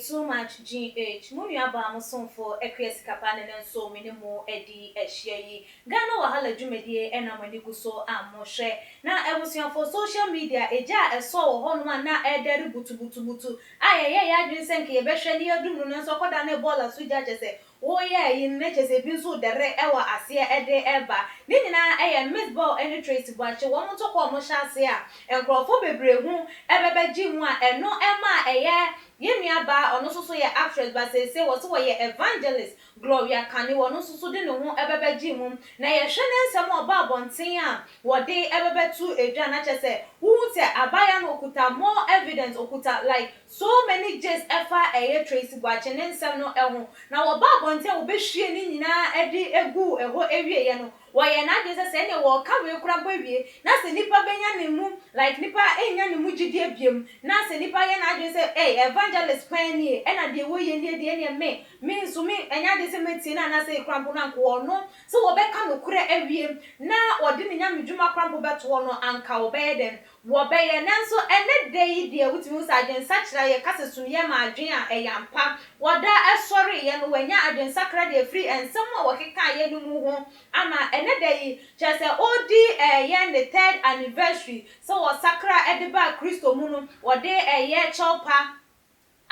too much GH. Munyaba muson for ekwes kapane and so minimo edi eshie. Gano wahala jumedie ena maniguso amoshe. Na ebusian for social media eja eso honma na ederi butu. Aye ya dwinsenke yebehwe ni adumru nso koda na bola suja jese. Oh yeah, in nature a binsu dere ewa asia ede eba. Nina Miss Ball any trace watch one to call Moshasia and Crawford bebre ebebe jimwa and no Emma Yemiaba or no so ya actress but say was so ye evangelist Gloria Kani or no so didn't want ebebe jimum. Na ye shenen some more babontia what they ebebe to a janacha say who say abaya no kuta more evidence okuta like so many just efa trace watch and then some no elmo. Now a nte obehwie ni nyina edi egu eho ewie ye no wo ye na de se ne wo ka we kura bawie na se nipa benya ne mu like nipa enya ne mu gidi abiem na se nipa ye na de se evangelist pan ni e na de wo ye ne de me nso me enya de se meti na se krampo na nko no so wo be ka no kura awie na wo de ne nya medwuma krampo beto no anka wo be den wo be ye nanso ene de yi de wutimi usagen sachira ye kase sumye ma adwen a eyampa woda esori ye no wanya sakra de free and someone wakeka ye no mu ho ama ene dey chese odi ye the 3rd anniversary so was sakra edeba Kristo mu no wode ye chopa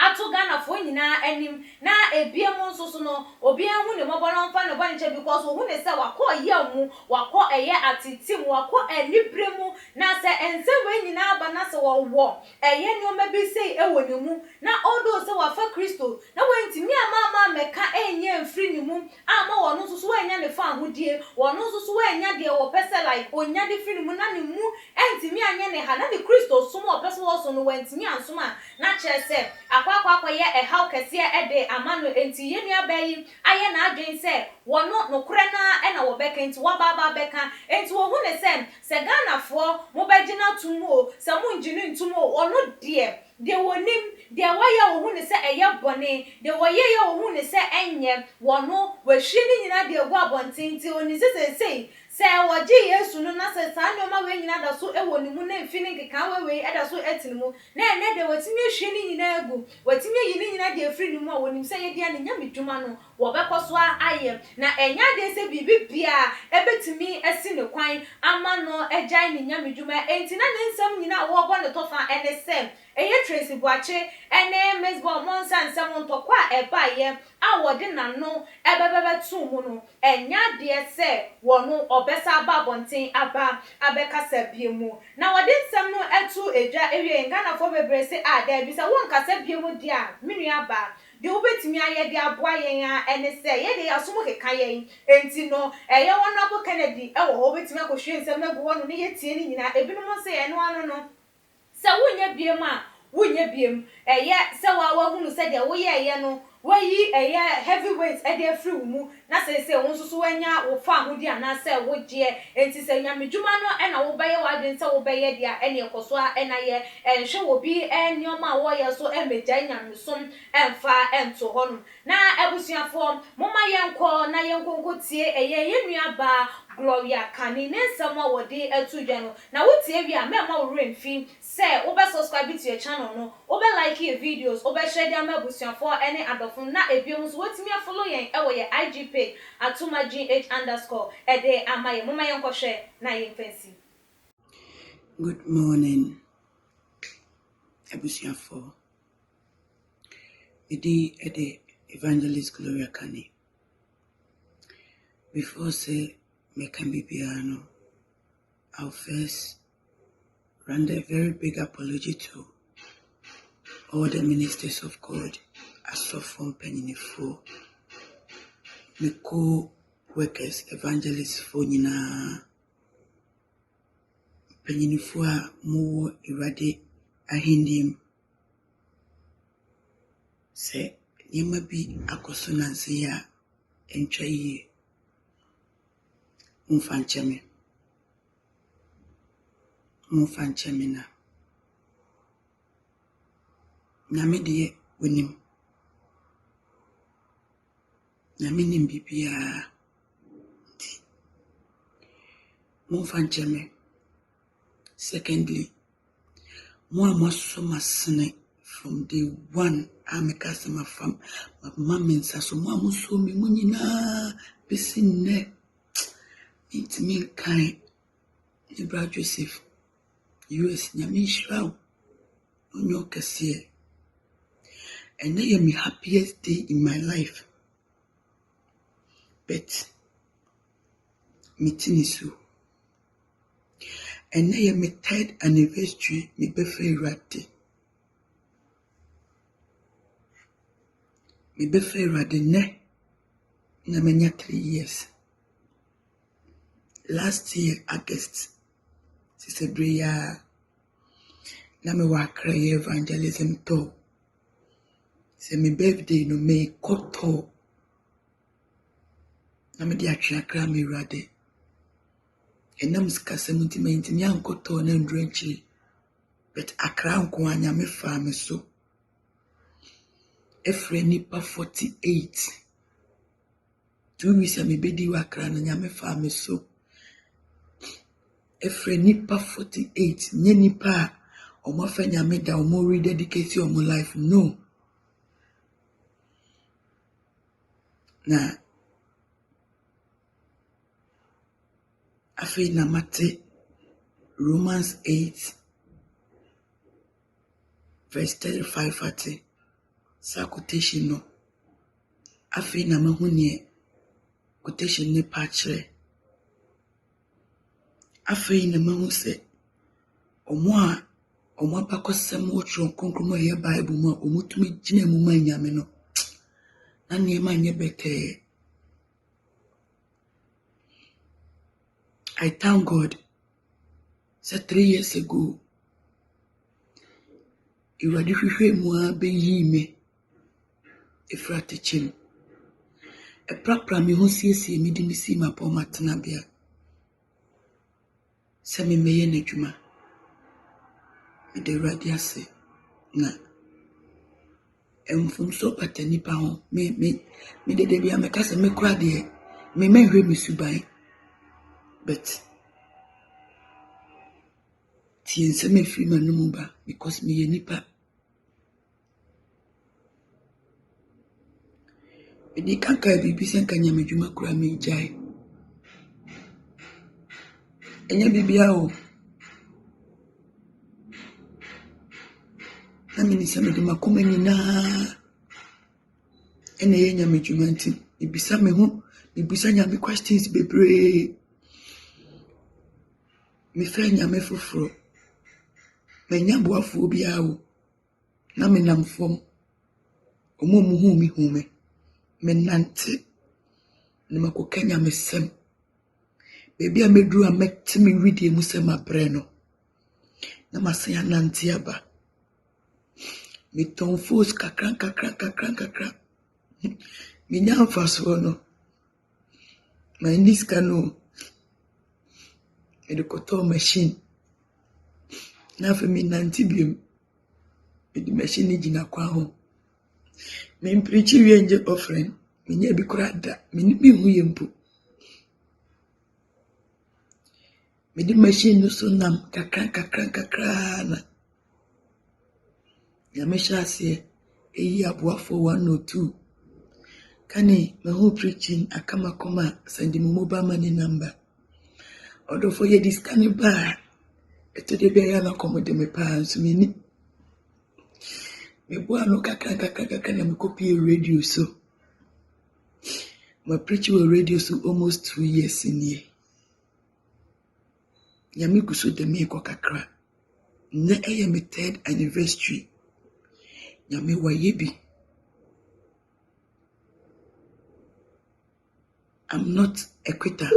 ato Ghana fo nyina anim na ebiem nso so no obi ahu ne mobolo mfa ne bone che because ohu ne se wakọ ye mu wakọ eye atitim wakọ enibre mu na se ense we nyina aba na se wo eye ne o mabi sei ewo ne mu na odo se wafa Kristo na wentimi ama meka enye mfiri ne mu ama wo no so enya ne fa ahodie wo no so enya de wo pese like onya de firi mu na ne mu entimi anye ne ha na de Kristo so mo pese wo so no wentimi ansoma na chese akwa ye how kese ede amano enti ye nua bayi aye na adwen se wono nokure na na wo beka enti wo baba beka enti wo hu ne se Ghana fo mo bagina tumo se mo njini ntumo wono de wonim de waya wo hu ne se eye bone de woye ye wo hu ne se enye wono wahwie ni nyina de egu abontinti oni se waji Yesu no na se sa nyoma we nyina da so ewo ni mu na mfini keka we eda so etinimu na ene de watimi hwe ni nyina egu watimi yi ni nyina de afri ni mu a wonim se ye dia ne nyamedwuma no wo bekoso aye na enya de se bibi bia ebetimi esi ne kwan ama no ejai ne nyamedwuma enti na ne nsam nyina wo bo ne tofa ene se eye Tracy Boache ene Miss Ball monsa nsam ntokwa eba ye a wode nano ebebebe tu mu no enya de se wono obesa babonten aba abekasa biemu na wode nsam no etu edwa ewie Ghana fo bebre se da bi se won kasa biemu dia menu aba de obetimi aye de aboa yen a ene se ye de asomo keka yen enti no eye wonabo Kennedy ewo obetimi akohwe nsam na gu wono ne yetie ni nyina ebinom se eno ano no se wonye biemu a wonye biem eye se wa hunu se de wo ye no wayi heavyweight e de free mu na se won so wanya wo fa ahodi ana se wo je enti se nyamedwuma no na wo baye wa adwen se wo baye dia ene ekoso na ye enhwe wo bi enioma wo ye so emegya nyamesom emfa ento honum na ebusuafo moma yenko na yenko tie ye nua ba Gloria Kani nensama wode atudwa no na wotie wi a mema wo remfi se wo be subscribe to your channel no wo be like your videos wo be share dem abusuafo ene adofo na ebiom so wotimi follow yen ewo ye IG page @GH_ ede amaye mama yenko hwe na yemfansi. Good morning abusuafo ede evangelist Gloria Kani. Before say me can be piano, I'll first render a very big apology to all the ministers of God, Asofo Peninifu, my co-workers, evangelists for Nina Peninifu mo irade ahindim. Say, you may be a consonancy and try Mfancheme na nyame de wonim nyame nim bibia Mfancheme. Secondly, mo amoso masene from day one. I'm a customer from my mom and so mom so me munina besin ne. It's me kind. Ibra Joseph. US Nyami Shroud. On your cashier. And I am the happiest day in my life. But meeting is so. And I am my 3rd anniversary, my birthday rati. My birthday rati ne. Na menya 3 years. Last year, August, Sister Bria, na me wa cry evangelism to. Say my birthday no me koto. Na me di atwe akra me rade. Enam skase mutimenti nya nkoto na ndrenchi. But akra nko anya me fa me so. Efre nipa 48. 2 weeks me bedi wa akra na nya me fa me so. Efre nipa 48. Nye nipa omo fa nya me da omo rededicate omo life no. Na afi na mate Romans 8 verse 35 ate sa quotation no afi na mahunye quotation ne pachre afi na mahu se omo abakosem wo tron konkromo ye Bible mo omutumi gina mu manyame no na niema nye beke. I thank God. So 3 years ago, you were different more be ye me. If you're teaching a proper me who sees me, didn't see my poor matanabia. Semi me in a juma. Me de radiasi. Na. From so patani pound. Me de debia me cast me crady. Me hear me subai. But Tien se me free man no ba because me nipa. Me di kanka bibi sen kanya me dwuma kura me jai. Enya bibia o. Na me ni se me di makoma nyina. Ena ye nya me dwuma nti ibisa me ho, ibisa nya me questions bebre. Me fe nya me foforo. Me nya boafo bia o. Na me nam fom. Omo mu hu mi hu me. Me nante. Na mako Kenya me sem. Baby a medru a meti me readie mu sem abre no. Na masen ya nante aba. Me ton fos kakran. Me nya faso no. Ma indiska no. Me de koto machine. Na fe me nante biem. Me di machine jina kwa ho. Me preachi we nje offering. Me nya bi kurada. Me ni bi hu yempo. Me di machine no so nam kakran na. Ya me shase eyi aboafo 102. Kani me hu preaching akama koma send me mobile money number. Odo for ye this can ba. Eto de be ya na komode me pa so me ni. Me bo ano kakran na me copy radio so. My preaching with radio so almost 2 years in here. Yami kuso de me ko kakra. Na eye me 3rd anniversary. Yami wa yebi. I'm not a quitter.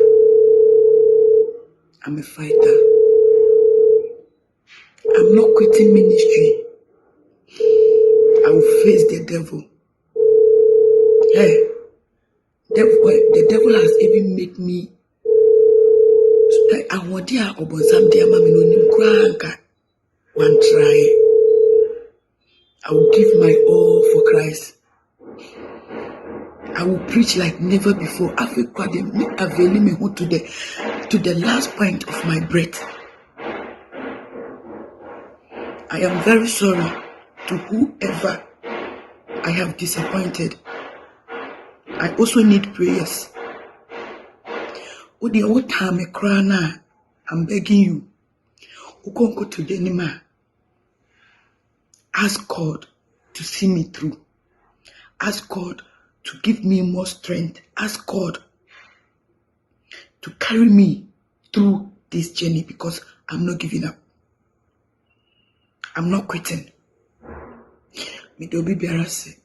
I'm a fighter. I'm not quitting ministry. I will face the devil. Hey, the devil has even made me. I want to about some dear mammy no nim kranka. One try. I will give my all for Christ. I will preach like never before. I feel quite availing me to the last point of my breath. I am very sorry to whoever I have disappointed. I also need prayers. What time I'm begging you. Ukonko to Denima. Ask God to see me through. Ask God to give me more strength. Ask God to carry me through this journey because I'm not giving up. I'm not quitting. Midobi Biarase.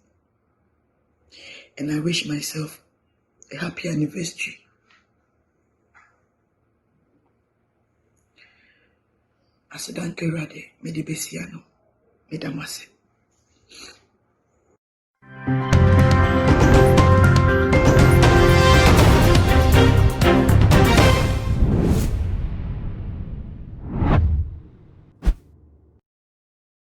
And I wish myself a happy anniversary. Asidanke Rade, Medibesiano, Medamase.